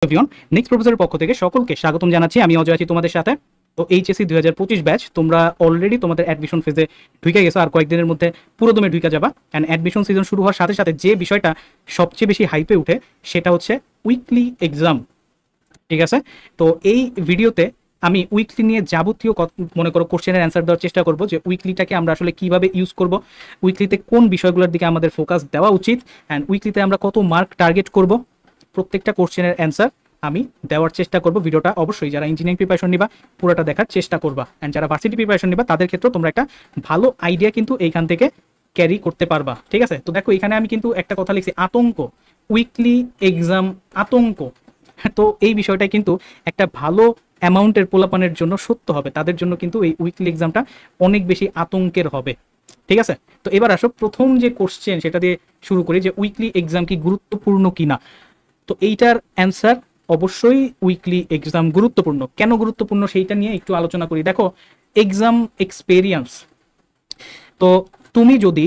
Everyone, next প্রফেসরের পক্ষ থেকে সকলকে স্বাগতম জানাচ্ছি। আমি অজয় আছি তোমাদের সাথে। তো এইচএসসি 2025 ব্যাচ, তোমরা অলরেডি তোমাদের অ্যাডমিশন ফেজে ঢুকে গেছো, আর কয়েকদিনের মধ্যে পুরোদমে ঢুকে যাবা। অ্যান্ড অ্যাডমিশন সিজন শুরু হওয়ার সাথে সাথে যে বিষয়টা সবচেয়ে বেশি হাইপে উঠে সেটা হচ্ছে উইকলি এক্সাম। ঠিক আছে, তো এই ভিডিওতে আমি উইকলি নিয়ে যাবতীয় মনে করো কোশ্চেনের অ্যান্সার দেওয়ার চেষ্টা করব, যে উইকলিটাকে আমরা আসলে কিভাবে ইউজ করব, উইকলিতে কোন বিষয়গুলোর দিকে আমাদের ফোকাস দেওয়া উচিত, অ্যান্ড উইকলিতে আমরা কত মার্ক টার্গেট করব, প্রত্যেকটা কোশ্চেনের অ্যান্সার আমি দেওয়ার চেষ্টা করব। ভিডিওটা অবশ্যই যারা ইঞ্জিনিয়ারিং প্রিপারেশন নিবা পুরোটা দেখার চেষ্টা করবা, অ্যান্ড যারা ভার্সিটি প্রিপারেশন নিবা তাদের ক্ষেত্রে তোমরা একটা ভালো আইডিয়া কিন্তু এইখান থেকে ক্যারি করতে পারবা। ঠিক আছে, তো দেখো এখানে আমি কিন্তু একটা কথা লিখছি, আতঙ্ক, উইকলি এক্সাম আতঙ্ক। তো এই বিষয়টা কিন্তু একটা ভালো অ্যামাউন্টের পোলাপানের জন্য সত্য হবে, তাদের জন্য কিন্তু এই উইকলি এক্সামটা অনেক বেশি আতঙ্কের হবে। ঠিক আছে, তো এবার আসো প্রথম যে কোশ্চেন সেটা দিয়ে শুরু করি, যে উইকলি এক্সাম কি গুরুত্বপূর্ণ কিনা। তো এইটার অ্যান্সার অবশ্যই উইকলি এক্সাম গুরুত্বপূর্ণ। কেন গুরুত্বপূর্ণ সেইটা নিয়ে একটু আলোচনা করি। দেখো, এক্সাম এক্সপেরিয়েন্স, তো তুমি যদি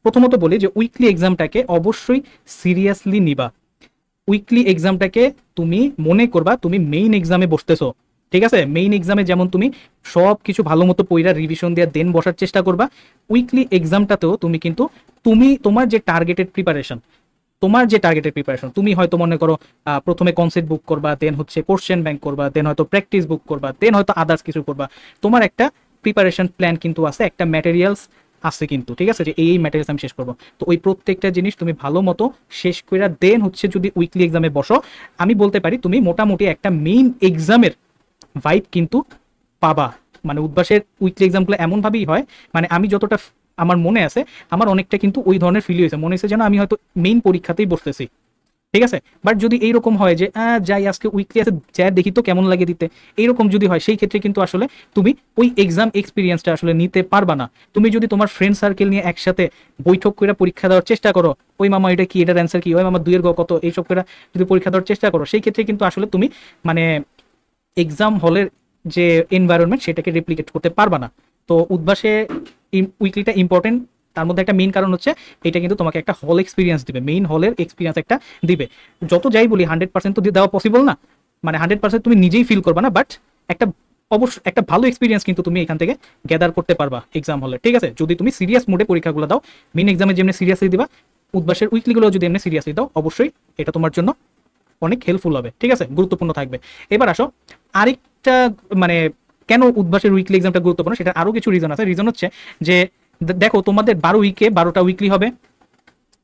প্রথমত বলি যে উইকলি এক্সামটাকে অবশ্যই সিরিয়াসলি নিবা। উইকলি এক্সামটাকে তুমি মনে করবা তুমি মেইন এক্সামে বসতেছো। ঠিক আছে, মেইন এক্সামে যেমন তুমি সব কিছু ভালো মতো পড়া রিভিশন দিয়ে দেন বসার চেষ্টা করবা, উইকলি এক্সামটাতেও তুমি কিন্তু তোমার যে টার্গেটেড প্রিপারেশন, তুমি হয়তো মনে করো প্রথমে কনসেপ্ট বুক করবা, দেন হচ্ছে কোশ্চেন ব্যাংক করবা, দেন হয়তো প্র্যাকটিস বুক করবা, দেন হয়তো আদার্স কিছু করবা। তোমার একটা প্রিপারেশন প্ল্যান কিন্তু আছে, একটা ম্যাটেরিয়ালস আছে কিন্তু। ঠিক আছে, যে এই ম্যাটেরিয়ালস আমি শেষ করবো, তো ওই প্রত্যেকটা জিনিস তুমি ভালো মতো শেষ করে দেন হচ্ছে যদি উইকলি এক্সামে বসো, আমি বলতে পারি তুমি মোটামুটি একটা মেইন এক্সামের ভাইব কিন্তু পাবা। মানে উদ্ভাসের উইকলি এক্সামগুলো এমনভাবেই হয়, মানে আমি যতটা আমার মনে আছে, আমার অনেকটা কিন্তু ওই ধরনের ফিল হয়েছে, মনে হয়েছে যেন আমি হয়তো মেইন পরীক্ষাতেই বসতেছি। ঠিক আছে, বাট যদি এইরকম হয় যে যাই আজকে উইকলি আছে যা দেখি তো কেমন লাগে দিতে, এইরকম যদি হয় সেই ক্ষেত্রে কিন্তু আসলে তুমি ওই এক্সাম এক্সপিরিয়েন্সটা আসলে নিতে পারবা না। তুমি যদি তোমার ফ্রেন্ড সার্কেল নিয়ে একসাথে বৈঠক করে পরীক্ষা দেওয়ার চেষ্টা করো, ওই মামা এটা কি, এটার অ্যান্সার কি, ওই মামা দুইয়ের গ কত, এইসব করে যদি পরীক্ষা দেওয়ার চেষ্টা করো, সেই ক্ষেত্রে কিন্তু আসলে তুমি মানে এক্সাম হলের যে এনভায়রনমেন্ট সেটাকে রেপ্লিকেট করতে পারবা না। তো উদ্ভাসে উইকলিটা ইম্পর্টেন্ট, তার মধ্যে একটা মেইন কারণ হচ্ছে এটা কিন্তু তোমাকে একটা হল এক্সপিরিয়েন্স দিবে, মেইন হলের এক্সপিরিয়েন্স একটা দিবে। যত যাই বলি 100% তো দেওয়া পসিবল না, মানে 100% তুমি নিজেই ফিল করবা না, বাট একটা অবশ্যই একটা ভালো এক্সপিরিয়েন্স কিন্তু তুমি এখান থেকে গ্যাদার করতে পারবা এক্সাম হলে। ঠিক আছে, যদি তুমি সিরিয়াস মোডে পরীক্ষাগুলো দাও, মেইন এক্সামে যেমনি সিরিয়াসলি দিবা, উদ্ভাসের উইকলিগুলো যদি এমনি সিরিয়াসলি দাও, অবশ্যই এটা তোমার জন্য অনেক হেল্পফুল হবে। ঠিক আছে, গুরুত্বপূর্ণ থাকবে। এবার আসো আরেকটা, মানে কেন উদ্ভাসের উইকলি এক্সামটা গুরুত্বপূর্ণ, সেটা আরো কিছু রিজন আছে। রিজন হচ্ছে যে দেখো তোমাদের 12 উইকে 12টা উইকলি হবে,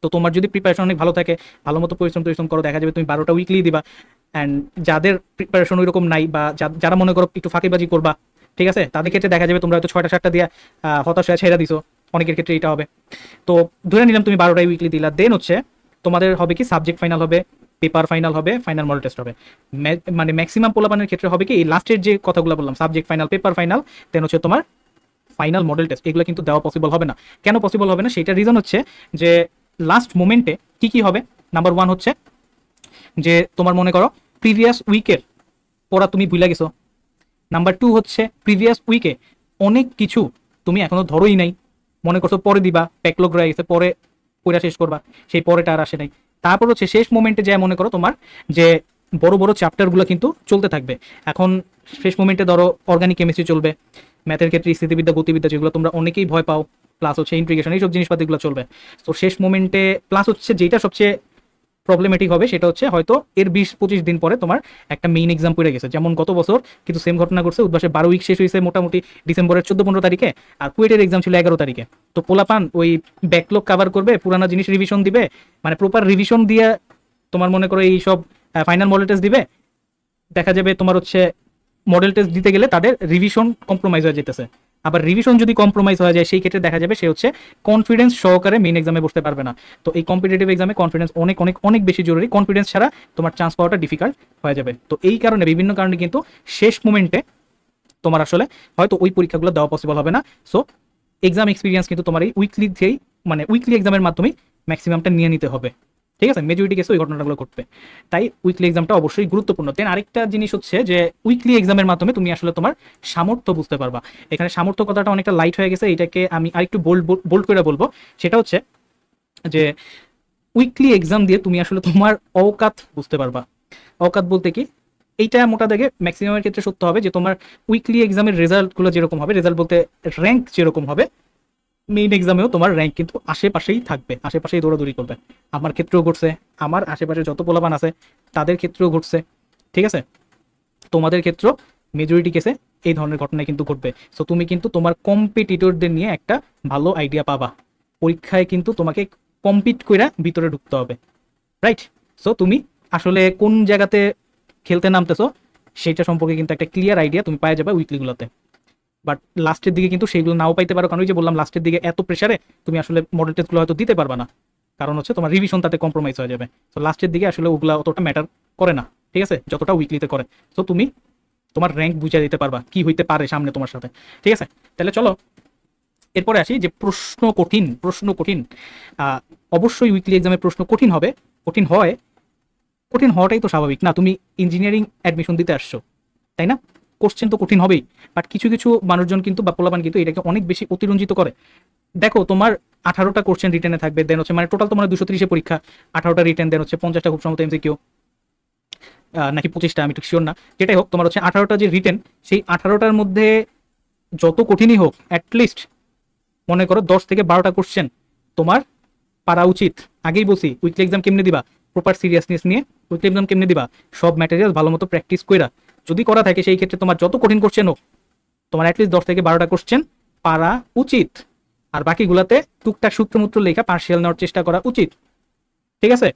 তো তোমার যদি প্রিপারেশন অনেক ভালো থাকে, ভালো মতো পরিশ্রম করো, দেখা যাবে তুমি 12টা উইকলি দিবা। অ্যান্ড যাদের প্রিপারেশন ওই রকম নাই, বা যারা মনে করো একটু ফাঁকিবাজি করবা, ঠিক আছে, তাদের ক্ষেত্রে দেখা যাবে তোমরা হয়তো 6টা 7টা দিয়ে হতাশ হয়ে ছেড়ে দিছো, অনেকের ক্ষেত্রে এটা হবে। তো ধরে নিলাম তুমি 12টাই উইকলি দিলা, দেন হচ্ছে তোমাদের হবে কি সাবজেক্ট ফাইনাল হবে, পেপার ফাইনাল হবে, ফাইনাল মডেল টেস্ট হবে। মানে ম্যাক্সিমাম পোলাপানের ক্ষেত্রে হবে কি এই লাস্টের যে কথাগুলো বললাম, সাবজেক্ট ফাইনাল, পেপার ফাইনাল, দেন হচ্ছে তোমার ফাইনাল মডেল টেস্ট, এগুলো কিন্তু দেওয়া পসিবল হবে না। কেন পসিবল হবে না, সেটার রিজন হচ্ছে যে লাস্ট মোমেন্টে কি কি হবে। নাম্বার 1 হচ্ছে যে তোমার মনে করো প্রিভিয়াস উইকের পড়া তুমি ভুলে গেছো। নাম্বার 2 হচ্ছে প্রিভিয়াস উইকে অনেক কিছু তুমি এখনো ধরোই নাই, মনে করছো পরে দিবা, ব্যাকলগ রয়ে গেছে, পরে পড়া শেষ করবা, সেই পরেটা আর আসে নাই। তারপর হচ্ছে শেষ মোমেন্টে যায় মনে করো তোমার যে বড় বড় চ্যাপ্টারগুলো কিন্তু চলতে থাকবে। এখন শেষ মোমেন্টে ধরো অর্গানিক কেমিস্ট্রি চলবে, ম্যাথের ক্ষেত্রে স্থিতিবিদ্যা, গতিবিদ্যা, যেগুলো তোমরা অনেকেই ভয় পাও, প্লাস হচ্ছে ইন্টিগ্রেশন, এইসব জিনিসপাতিগুলো চলবে। তো শেষ মোমেন্টে প্লাস হচ্ছে যেটা সবচেয়ে প্রবলেমেটিক হবে সেটা হচ্ছে হয়তো এর 20-25 দিন পরে তোমার একটা মেইন এক্সাম পড়ে গেছে। যেমন গত বছর কিন্তু সেম ঘটনা ঘটছে, উদ্ভাসে 12 উইক শেষ হয়েছে মোটামুটি ডিসেম্বরের 14-15 তারিখে, আর কুয়েটের এক্সাম ছিল 11 তারিখে। তো পোলাপান ওই ব্যাকলগ কাভার করবে, পুরানো জিনিস রিভিশন দিবে, মানে প্রপার রিভিশন দিয়ে তোমার মনে করো এই সব ফাইনাল মডেল টেস্ট দিবে, দেখা যাবে তোমার হচ্ছে মডেল টেস্ট দিতে গেলে তাদের রিভিশন কম্প্রোমাইজ হয়ে যেতেছে। আবার রিভিশন যদি কম্প্রোমাইজ হয়ে যায় সেই ক্ষেত্রে দেখা যাবে সে হচ্ছে কনফিডেন্স সহকারে মেইন এক্সামে বসতে পারবে না। তো এই কম্পিটিটিভ এক্সামে কনফিডেন্স অনেক অনেক অনেক বেশি জরুরি, কনফিডেন্স ছাড়া তোমার চান্স পাওয়াটা ডিফিকাল্ট হয়ে যাবে। তো এই কারণে বিভিন্ন কারণে কিন্তু শেষ মোমেন্টে তোমার আসলে হয়তো ওই পরীক্ষাগুলো দেওয়া পসিবল হবে না। সো এক্সাম এক্সপিরিয়েন্স কিন্তু তোমার এই উইকলি থেকেই, মানে উইকলি এক্সামের মাধ্যমে ম্যাক্সিমামটা নিয়ে নিতে হবে। ঠিক আছে, মেজরিটি কেসে ওই ঘটনাগুলো ঘটবে, তাই উইকলি এক্সামটা অবশ্যই গুরুত্বপূর্ণ। দেন আরেকটা জিনিস হচ্ছে যে উইকলি এক্সামের মাধ্যমে তুমি আসলে তোমার সামর্থ্য বুঝতে পারবা। এখানে সামর্থ্য কথাটা অনেকটা লাইট হয়ে গেছে, এটাকে আমি আরেকটু বোল্ড করে বলবো। সেটা হচ্ছে যে উইকলি এক্সাম দিয়ে তুমি আসলে তোমার অওকাত বুঝতে পারবা। অকাত বলতে কি, এইটা মোটা দাগে ম্যাক্সিমামের ক্ষেত্রে সত্য হবে যে তোমার উইকলি এক্সামের রেজাল্টগুলো যেরকম হবে, রেজাল্ট বলতে র্যাঙ্ক যেরকম হবে, মেইন এক্সামেও তোমার র্যাঙ্ক কিন্তু আশেপাশেই থাকবে, আশেপাশেই দৌড়াদৌড়ি করবে। আমার ক্ষেত্রেও ঘটছে, আমার আশেপাশে যত পোলাপান আছে তাদের ক্ষেত্রেও ঘটছে, ঠিক আছে? তোমাদের ক্ষেত্রেও মেজরিটি কেসে এই ধরনের ঘটনা কিন্তু ঘটবে। সো তুমি কিন্তু তোমার কম্পিটিটরদের নিয়ে একটা ভালো আইডিয়া পাবা। পরীক্ষায় কিন্তু তোমাকে কম্পিট করে ভিতরে ঢুকতে হবে, রাইট? সো তুমি আসলে কোন জায়গাতে খেলতে নামতেছো সেটা সম্পর্কে কিন্তু একটা ক্লিয়ার আইডিয়া তুমি পাই যাবে উইকলিগুলোতে। বাট লাস্টের দিকে কিন্তু সেইগুলো নাও পাইতে পারো, কারণ ওই যে বললাম লাস্টের দিকে এত প্রেসারে তুমি আসলে মডেল টেস্টগুলো হয়তো দিতে পারবা না, কারণ হচ্ছে তোমার রিভিশন তাতে কম্প্রোমাইজ হয়ে যাবে। তো লাস্টের দিকে আসলে ওগুলা অতটা ম্যাটার করে না, ঠিক আছে, যতটা উইকলিতে করে। তো তুমি তোমার র্যাঙ্ক বুঝে দিতে পারবা কি হইতে পারে সামনে তোমার সাথে, ঠিক আছে? তাহলে চলো এরপরে আসি যে প্রশ্ন কঠিন অবশ্যই উইকলি এক্সামের প্রশ্ন কঠিন হবে, কঠিন হয়, কঠিন হওয়াটাই তো স্বাভাবিক না? তুমি ইঞ্জিনিয়ারিং অ্যাডমিশন দিতে আসছো, তাই না? কোশ্চেন তো কঠিন হবেই। বাট কিছু কিছু মানুষজন কিন্তু বা পোলাপান কিন্তু এটাকে অনেক বেশি অতিরঞ্জিত করে। দেখো তোমার 18টা কোশ্চেন রিটেনে থাকবে, দেন হচ্ছে মানে টোটাল তোমার 230 পরীক্ষা, 18টা রিটেন, দেন হচ্ছে 50টা খুব সম্ভবত এমসিকিউ, নাকি 25টা আমি ঠিক শিওর না, যেটাই হোক তোমার হচ্ছে 18টা যে রিটেন, সেই 18টার মধ্যে যত কঠিনই হোক অ্যাটলিস্ট মনে করো 10 থেকে 12টা কোশ্চেন তোমার পারা উচিত। আগেই বলছি উইকলি এক্সাম কেমনে দিবা, প্রপার সিরিয়াসনেস নিয়ে উইকলি এক্সাম কেমনে দিবা, সব ম্যাটেরিয়াল ভালো মতো প্র্যাকটিস কইরা যদি করা থাকে সেই ক্ষেত্রে তোমার যত কঠিন কোশ্চেন হোক তোমার অ্যাটলিস্ট 10 থেকে 12টা কোশ্চেন পারা উচিত। আর বাকিগুলাতে টুকটাক সূত্রমূত্র লেখা পার্সিয়াল নেওয়ার চেষ্টা করা উচিত, ঠিক আছে?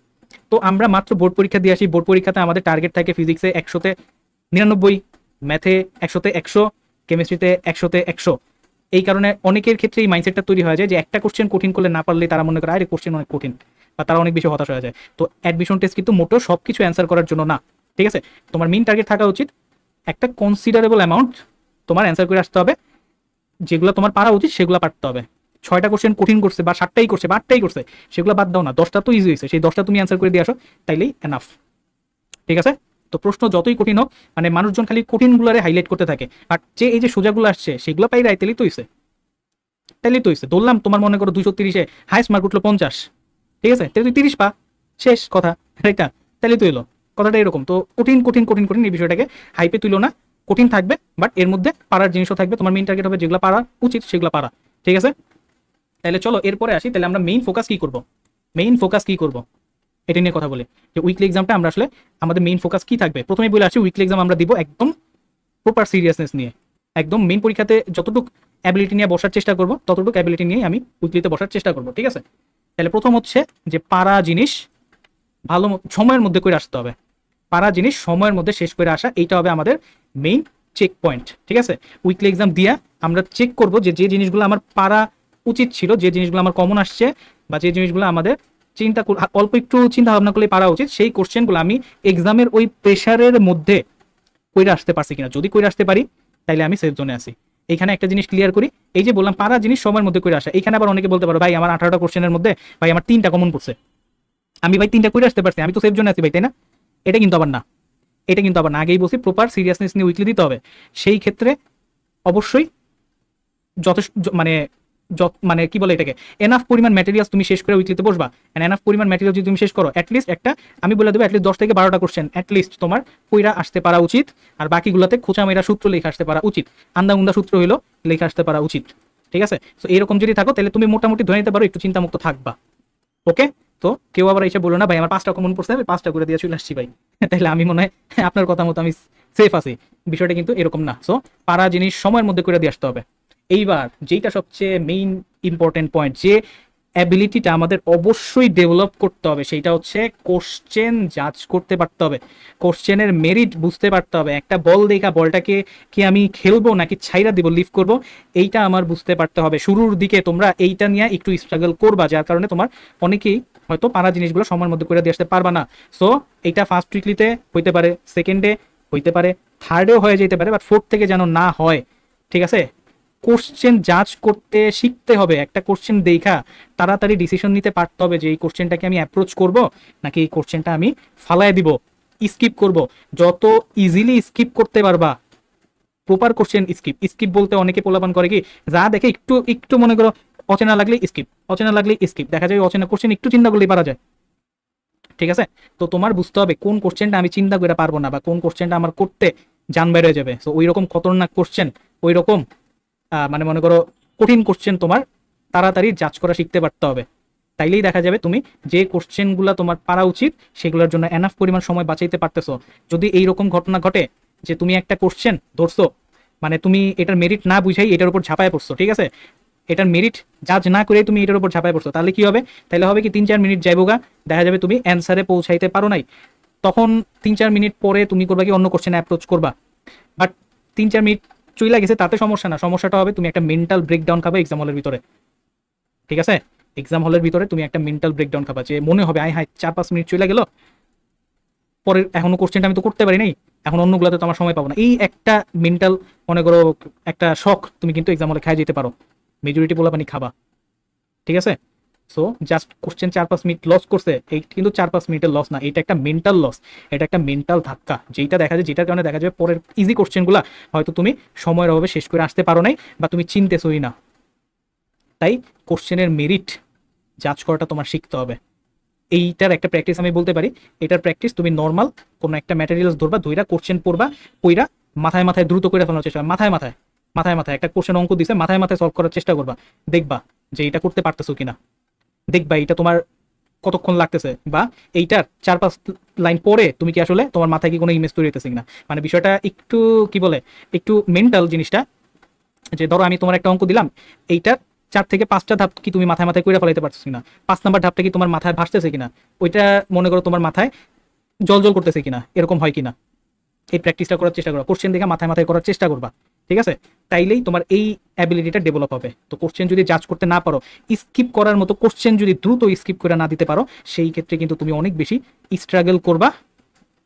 তো আমরা মাত্র বোর্ড পরীক্ষা দিয়ে আসি, বোর্ড পরীক্ষাতে আমাদের টার্গেট থাকে ফিজিক্সে 100তে 99, ম্যাথে 100তে 100, কেমিস্ট্রিতে 100তে 100। এই কারণে অনেকের ক্ষেত্রে এই মাইন্ডসেটটা তৈরি হয়ে যায় যে একটা কোশ্চেন কঠিন করলে না পারলে তারা মনে করে আরে কোশ্চেন অনেক কঠিন, বা তারা অনেক বেশি হতাশ হয়ে যায়। তো অ্যাডমিশন টেস্ট কিন্তু মোটেও সব কিছু অ্যান্সার করার জন্য না, ঠিক আছে? তোমার মেইন টার্গেট থাকা উচিত একটা কনসিডারেবল অ্যামাউন্ট তোমার অ্যান্সার করে আসতে হবে, যেগুলো তোমার পারা উচিত সেগুলো পারতে হবে। 6টা কোশ্চেন কঠিন করছে বা 7টাই করছে বা 8টাই করছে, সেগুলো বাদ দাও না, 10টা তো ইজি হয়েছে, সেই 10টা তুমি অ্যান্সার করে দিয়ে আসো, তাইলেই এনাফ, ঠিক আছে? তো প্রশ্ন যতই কঠিন হোক, মানে মানুষজন খালি কঠিনগুলারে হাইলাইট করতে থাকে, আর যে এই যে সোজাগুলো আসছে সেগুলো পাইরা তাইলেই তো হইছে, তাইলেই তো হইছে। ধরলাম তোমার মনে করো 230-এ হাইস্ট মার্ক উঠলো 50, ঠিক আছে, তাহলে তুই 30 পা, শেষ কথা, এটা তাইলেই তো এলো, কথাটা এরকম। তো কঠিন কঠিন কঠিন কঠিন এই বিষয়টাকে হাইপে তুলো না, কঠিন থাকবে বাট এর মধ্যে পারার জিনিসও থাকবে, তোমার মেইন টার্গেট হবে যেগুলো পারা উচিত সেগুলো পারা, ঠিক আছে? তাহলে চলো এরপরে আসি, তাহলে আমরা মেইন ফোকাস কি করব এটা নিয়ে কথা বলি, যে উইকলি এক্সামটা আমরা আসলে আমাদের মেইন ফোকাস কি থাকবে। প্রথমে বলে আসি উইকলি এক্সাম আমরা দিব একদম প্রপার সিরিয়াসনেস নিয়ে, একদম মেইন পরীক্ষাতে যতটুকু অ্যাবিলিটি নিয়ে বসার চেষ্টা করব ততটুকু অ্যাবিলিটি নিয়ে আমি উইকলিতে বসার চেষ্টা করব, ঠিক আছে? তাহলে প্রথম হচ্ছে যে পারা জিনিস ভালো সময়ের মধ্যে করে আসতে হবে, পারা জিনিস সময়ের মধ্যে শেষ করে আসা, এইটা হবে আমাদের মেইন চেক পয়েন্ট, ঠিক আছে? উইকলি এক্সাম দিয়া আমরা চেক করব যে যে জিনিসগুলো আমার পারা উচিত ছিল, যে জিনিসগুলো আমার কমন আসছে, বা যে জিনিসগুলো আমাদের অল্প একটু চিন্তা ভাবনা করলে পারা উচিত, সেই কোশ্চেনগুলো আমি এক্সামের ওই প্রেশারের মধ্যে কইরা আসতে পারছি কিনা। যদি কইরা আসতে পারি তাইলে আমি সেফ জোনে আছি। এইখানে একটা জিনিস ক্লিয়ার করি, এই যে বললাম পারা জিনিস সময়ের মধ্যে করে আসা, এখানে আবার অনেকে বলতে পারো ভাই আমার 18টা কোশ্চেনের মধ্যে ভাই আমার 3টা কমন পড়ছে, আমি ভাই 3টা করে আসতে পারছি, আমি তো সেফ জোনে আছি ভাই, তাই না? এটা কিন্তু আবার না, এটা কিন্তু আবার না, আগেই বলছি প্রপার সিরিয়াসনেস নিয়ে উইকলি দিতে হবে। সেই ক্ষেত্রে অবশ্যই যথেষ্ট মানে মানে কি বলে এটাকে, এনাফ পরিমাণ ম্যাটেরিয়ালস তুমি শেষ করে উইকলিতে বসবা। এনাফ পরিমাণ ম্যাটেরিয়াল যদি তুমি শেষ করো অ্যাটলিস্ট একটা, আমি বলে দেবো অ্যাটলিস্ট 10 থেকে 12টা কোশ্চেন অ্যাটলিস্ট তোমার কইরা আসতে পারা উচিত, আর বাকিগুলোতে খোঁচা মেরা সূত্র লেখা আসতে পারা উচিত, আন্দা উন্দা সূত্র হইলো লেখা আসতে পারা উচিত, ঠিক আছে? তো এরকম যদি থাকো তাহলে তুমি মোটামুটি ধরে নিতে পারো একটু চিন্তামুক্ত থাকবা, ওকে? তো কেউ আবার এসে বলো না ভাই আমার 5টা কমন পড়ছে আমি 5টা করে দিয়ে চলে আসছি ভাই, তাহলে আমি মনে হয় আপনার কথা মতো আমি সেফ আছি, বিষয়টা কিন্তু এরকম না। সো পারা জিনিস সময়ের মধ্যে করে দিয়ে আসতে হবে। এইবার যেটা সবচেয়ে মেইন ইম্পর্টেন্ট পয়েন্ট, যে অ্যাবিলিটিটা আমাদের অবশ্যই ডেভেলপ করতে হবে, সেটা হচ্ছে কোশ্চেন জাজ করতে পারতে হবে, কোশ্চেনের মেরিট বুঝতে পারতে হবে। একটা বল দেখা বলটাকে কি আমি খেলবো নাকি ছাইরা দিব, লিভ করব, এইটা আমার বুঝতে পারতে হবে। শুরুর দিকে তোমরা এইটা নিয়ে একটু স্ট্রাগল করবা, যার কারণে তোমার অনেকেই হয়তো পারা জিনিসগুলো সময়ের মধ্যে করে দিয়ে আসতে পারবা না। সো এইটা ফার্স্ট উইকলিতে হইতে পারে, সেকেন্ডে হইতে পারে, থার্ডেও হয়ে যেতে পারে, বাট ফোর্থ থেকে যেন না হয়, ঠিক আছে? কোশ্চেন জাজ করতে শিখতে হবে, একটা কোশ্চেন দেখা তাড়াতাড়ি ডিসিশন নিতে পারতে হবে যে এই কোশ্চেনটাকে আমি অ্যাপ্রোচ করব নাকি এই কোশ্চেনটা আমি ফালায় দিব, স্কিপ করব। যত ইজিলি স্কিপ করতে পারবা, প্রপার কোশ্চেন স্কিপ বলতে অনেকে পোলাপান করে কি, যা দেখে একটু একটু মনে করো অচেনা লাগলে স্কিপ, অচেনা লাগলে স্কিপ, দেখা যায় অচেনা কোশ্চেন একটু চিন্তা করলেই পারা যায়, ঠিক আছে? তো তোমার বুঝতে হবে কোন কোশ্চেনটা আমি চিন্তা করে পারবো না বা কোন কোশ্চেনটা আমার করতে জান বের হয়ে যাবে। সো ওই রকম খতরনাক কোশ্চেন, ওই রকম মানে মনে করো কঠিন কোশ্চেন তোমার তাড়াতাড়ি জাজ করা শিখতে পারতে হবে। তাইলেই দেখা যাবে তুমি যে কোশ্চেনগুলো তোমার পারা উচিত সেগুলোর জন্য এনাফ পরিমাণ সময় বাঁচাইতে পারতেছো। যদি এইরকম ঘটনা ঘটে যে তুমি একটা কোশ্চেন ধরছো, মানে তুমি এটার মেরিট না বুঝাই এটার উপর ঝাঁপায় পড়ছো, ঠিক আছে, এটার মেরিট জাজ না করে তুমি এটার উপর ঝাঁপায় পড়ছো, তাহলে কি হবে? তাহলে হবে কি 3-4 মিনিট যাইবোগা, দেখা যাবে তুমি অ্যান্সারে পৌঁছাইতে পারো নাই। তখন 3-4 মিনিট পরে তুমি করবা কি, অন্য কোশ্চেনে অ্যাপ্রোচ করবা। বাট 3-4 মিনিট চইলা গেছে তাতে সমস্যা না, সমস্যাটা হবে তুমি একটা মেন্টাল ব্রেকডাউন খাবে এক্সাম হলের ভিতরে। ঠিক আছে, এক্সাম হলের ভিতরে তুমি একটা মেন্টাল ব্রেকডাউন খাবা, যে মনে হবে আই হাই 4-5 মিনিট চলে গেল, পরের এখনো কোশ্চেনটা আমি তো করতে পারি নাই, এখন অন্যগুলোতে তো আমার সময় পাবো না। এই একটা মেন্টাল মনে করো একটা শখ তুমি কিন্তু এক্সাম হলে খাই যেতে পারো, মেজরিটি পোলাপানি খাবা। ঠিক আছে, so just question 4-5 minute loss করছে, এই কিন্তু 4-5 মিনিটের লস না, এটা একটা মেন্টাল লস, এটা একটা মেন্টাল ধাক্কা, যেটা দেখা যায়, যেটার কারণে দেখা যাবে পরের ইজি কোশ্চেনগুলো হয়তো তুমি সময়ের অভাবে শেষ করে আসতে পারো নাই বা তুমি চিনতেছই না। তাই কোশ্চেনের মেরিট জাজ করাটা তোমার শিখতে হবে। এইটার একটা প্র্যাকটিস আমি বলতে পারি, এটার প্র্যাকটিস তুমি নর্মাল কোনো একটা ম্যাটেরিয়ালস ধরবা, দুইটা কোশ্চেন পড়বা, ওইটা মাথায় মাথায় দ্রুত করে ফেলার চেষ্টা, মাথায় মাথায় মাথায় মাথায় একটা কোশ্চেন অঙ্ক দিছে, মাথায় মাথায় সলভ করার চেষ্টা করবা, দেখবা যে এটা করতে পারতেছো কিনা, দেখবা এটা তোমার কতক্ষণ লাগতেছে, বা এইটার 4-5 লাইন পরে তুমি কি আসলে তোমার মাথায় কি কোনো ইমেজ তৈরি হইতেছে কিনা। মানে বিষয়টা একটু কি বলে, একটু মেন্টাল জিনিসটা, যে ধরো আমি তোমার একটা অঙ্ক দিলাম, এইটার 4 থেকে 5টা ধাপ কি তুমি মাথায় মাথায় করে ফেলাইতে পারছো কিনা, 5 নাম্বার ধাপটা কি তোমার মাথায় ভাসতেছে কিনা, ওইটা মনে করো তোমার মাথায় জল জল করতেছে কিনা, এরকম হয় কিনা, এই প্র্যাকটিসটা করার চেষ্টা করবা, কোশ্চেন দেখে মাথায় মাথায় করার চেষ্টা করবা। ঠিক আছে, তাইলেই তোমার এই অ্যাবিলিটিটা ডেভেলপ হবে। তো কোশ্চেন যদি জাজ করতে না পারো, স্কিপ করার মতো কোশ্চেন যদি দ্রুত স্কিপ করে না দিতে পারো, সেই ক্ষেত্রে কিন্তু তুমি অনেক বেশি স্ট্রাগল করবা,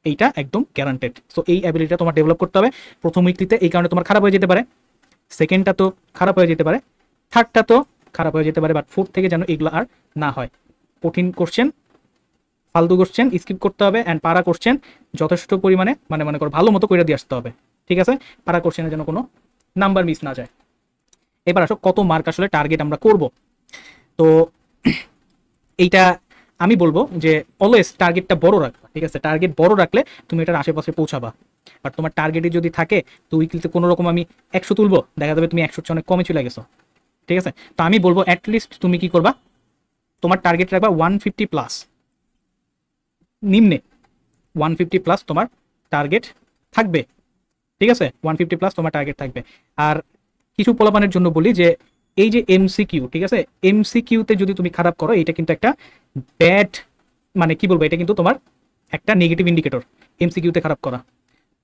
এইটা একদম গ্যারান্টেড। সো এই অ্যাবিলিটিটা তোমার ডেভেলপ করতে হবে। প্রথম উইকলিতে এই কারণে তোমার খারাপ হয়ে যেতে পারে, সেকেন্ডটা তো খারাপ হয়ে যেতে পারে, থার্ডটা তো খারাপ হয়ে যেতে পারে, বাট ফোর্থ থেকে যেন এগুলো আর না হয়। কঠিন কোশ্চেন, ফালতু কোশ্চেন স্কিপ করতে হবে, অ্যান্ড পারা কোশ্চেন যথেষ্ট পরিমাণে মানে মনে করো ভালো মতো করে দিয়ে আসতে হবে। ঠিক আছে, পারা কোশ্চেনে যেন কোনো নাম্বার মিস না যায়। এবার আসো কত মার্ক আসলে টার্গেট আমরা করব। তো এইটা আমি বলবো যে অলওয়েজ টার্গেটটা বড় রাখবা। ঠিক আছে, টার্গেট বড় রাখলে তুমি এটার আশেপাশে পৌঁছাবা। বাট তোমার টার্গেটে যদি থাকে তো উইকলিতে কোনো রকম আমি 100 তুলবো, দেখা যাবে তুমি 100 অনেক কমে চলে গেছো। ঠিক আছে, তো আমি বলবো অ্যাটলিস্ট তুমি কি করবা, তোমার টার্গেট রাখবা 150+, নিম্নে 150+ তোমার টার্গেট থাকবে। ঠিক আছে, 150+ তোমার টার্গেট থাকবে। আর কিছু পোলাপানের জন্য বলি যে এই যে এমসিকিউ, ঠিক আছে, এমসিকিউতে যদি তুমি খারাপ করো, এটা কিন্তু একটা ব্যাড, মানে কি বলবো, এটা কিন্তু তোমার একটা নেগেটিভ ইন্ডিকেটর এমসিকিউতে খারাপ করা।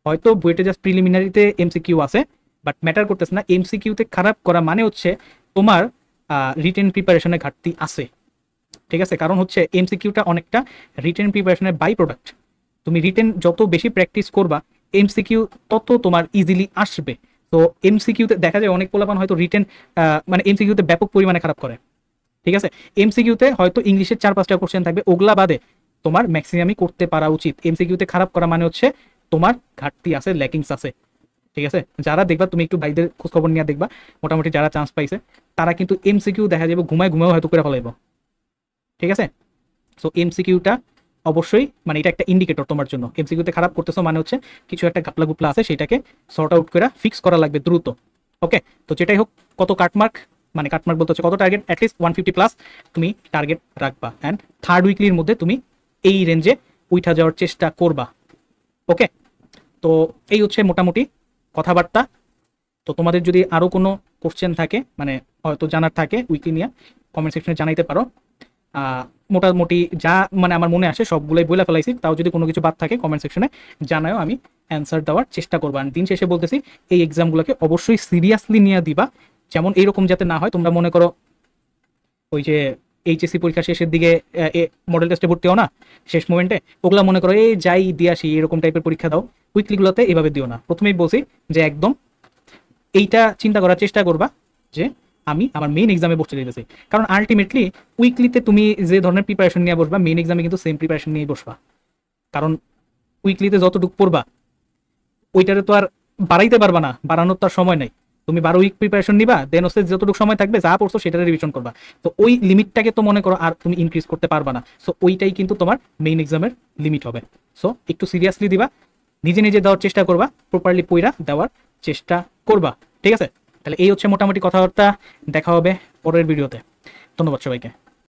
হয়তো বুয়েটে জাস্ট প্রিলিমিনারিতে এমসিকিউ আছে, বাট ম্যাটার করতেছে না, এমসিকিউতে খারাপ করা মানে হচ্ছে তোমার রিটেন প্রিপারেশনে ঘাটতি আছে। ঠিক আছে, কারণ হচ্ছে এমসিকিউটা অনেকটা রিটেন প্রিপারেশনের বাই প্রোডাক্ট। তুমি রিটেন যত বেশি প্র্যাকটিস করবা, এমসিকিউ তত তোমার ইজিলি আসবে। তো এমসিকিউতে দেখা যায় অনেক পোলাপান হয়তো রিটেন মানে এমসিকিউতে ব্যাপক পরিমাণে খারাপ করে। ঠিক আছে, এমসিকিউতে হয়তো ইংলিশের 4-5টা কোশ্চেন থাকবে, ওগুলা বাদে তোমার ম্যাক্সিমামই করতে পারা উচিত। এমসিকিউতে খারাপ করা মানে হচ্ছে তোমার ঘাটতি আছে, ল্যাকিংস আছে। ঠিক আছে, যারা দেখবা তুমি একটু ভাইদের খোঁজখবর নিয়ে দেখবা, মোটামুটি যারা চান্স পাইছে তারা কিন্তু এমসিকিউ দেখা যাবে ঘুমায় ঘুমায় হয়তো করে ফেলাইব। ঠিক আছে, সো এমসিকিউটা অবশ্যই মানে এটা একটা ইন্ডিকেটর তোমার জন্য, এমসিকিউতে খারাপ করতেছো মানে হচ্ছে কিছু একটা গাপলা গুপলা আছে, সেটাকে সর্ট আউট করে ফিক্স করা লাগবে দ্রুত। ওকে, তো যেটাই হোক, কত কাটমার্ক, মানে কাটমার্ক বলতে হচ্ছে কত টার্গেট, অ্যাটলিস্ট 150+ তুমি টার্গেট রাখবা, অ্যান্ড থার্ড উইকলির মধ্যে তুমি এই রেঞ্জে উঠা যাওয়ার চেষ্টা করবা। ওকে, তো এই হচ্ছে মোটামুটি কথাবার্তা। তো তোমাদের যদি আরও কোনো কোশ্চেন থাকে, মানে হয়তো জানার থাকে উইকলি নিয়ে, কমেন্ট সেকশনে জানাইতে পারো। মোটামুটি যা মানে আমার মনে আসে সবগুলোই বলে ফেলাইছি, তাও যদি কোনো কিছু বাদ থাকে কমেন্ট সেকশনে জানাও, আমি অ্যান্সার দেওয়ার চেষ্টা করবো। আর দিন শেষে বলতেছি, এই এক্সামগুলোকে অবশ্যই সিরিয়াসলি নিয়ে দিবা, যেমন এইরকম যাতে না হয় তোমরা মনে করো ওই যে এইচএসসি পরীক্ষা শেষের দিকে মডেল টেস্টে ভর্তি হও না শেষ মোমেন্টে, ওগুলা মনে করো এই যাই দিয়ে আসি এরকম টাইপের পরীক্ষা দাও। উইকলিগুলোতে এভাবে দিও না, প্রথমেই বলছি যে একদম এইটা চিন্তা করার চেষ্টা করবা যে আমি আমার মেইন এক্সামে বসতে চাইতেছি। কারণ আলটিমেটলি উইকলিতে তুমি যে ধরনের প্রিপারেশন নিয়ে বসবা, মেইন এক্সামে কিন্তু সেম প্রিপারেশন নিয়ে বসবা। কারণ উইকলিতে যতটুকু পড়বা ওইটারে তো আর বাড়াইতে পারবা না, বাড়ানোর তার সময় নেই। তুমি 12 উইক প্রিপারেশন নিবা, দেন হচ্ছে যতটুকু সময় থাকবে যা পড়ছো সেটারে রিভিশন করবা। তো ওই লিমিটটাকে তো মনে করো আর তুমি ইনক্রিজ করতে পারবা না। সো ওইটাই কিন্তু তোমার মেইন এক্সামের লিমিট হবে। সো একটু সিরিয়াসলি দিবা, নিজে নিজে দেওয়ার চেষ্টা করবা, প্রপারলি পইরা দেওয়ার চেষ্টা করবা, ঠিক আছে? তাহলে এই হচ্ছে মোটামুটি কথাবার্তা। দেখা হবে পরের ভিডিওতে। ধন্যবাদ সবাইকে।